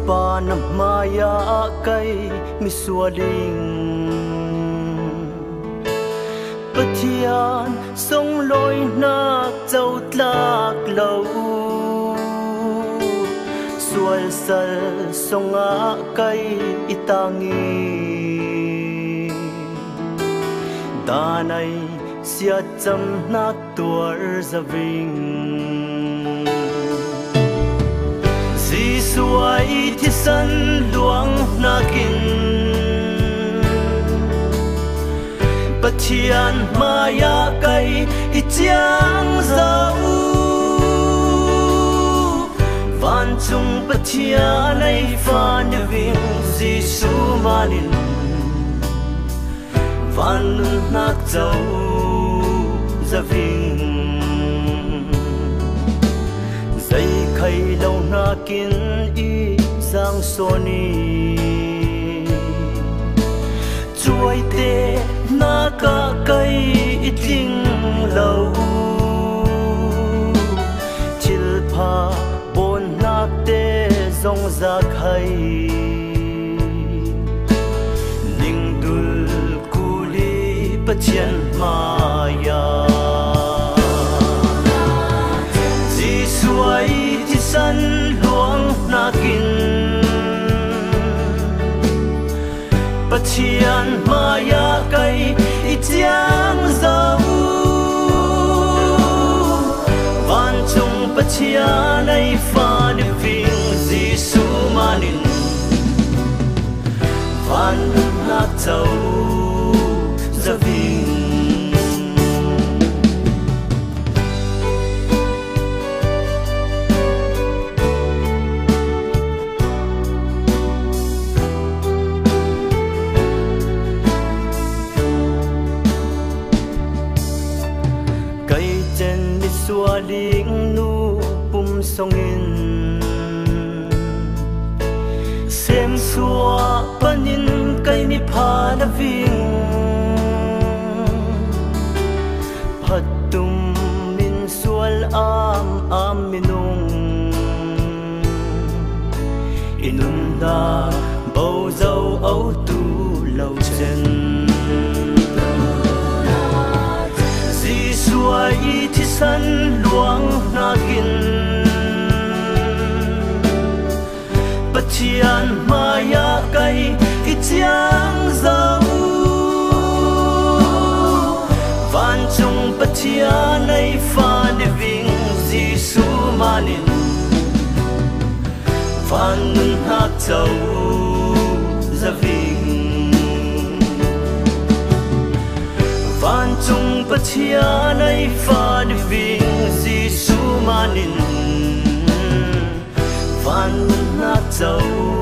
pa na maya kay misualing Pathian sông lối na châu tlak lâu Sual sal sông a kay itangi Danay siya cham nak tuar zaving Giêsu ai thi san luang nakin Pathian maya kay itiang zau Van chung Pathian ay phan ving Giêsu manin Van nak châu za ving Dây khay lâu na kin y giang soni Chuối tê na ka kay iting lâu Chil pa bon nak tê zong za khay Ning dul kuli Pathian maya Giêsu ai thi san luang nakin Pathian maya kay itiang zau Van chung Pathian ay phan ving Giêsu manin Van nak châu za ving Sualing nu pum songin Sem sua panin kay ni panaving Patum min sual minung Inunda bầu dâu ấu tu lâu chân Giêsu ai thi san luang nakin Pathian maya kay itiang zau Van chung Pathian ay phan ving Giêsu manin Van hak châu za ving Van chung Pathian ay phan ving Giêsu manin Van hak châu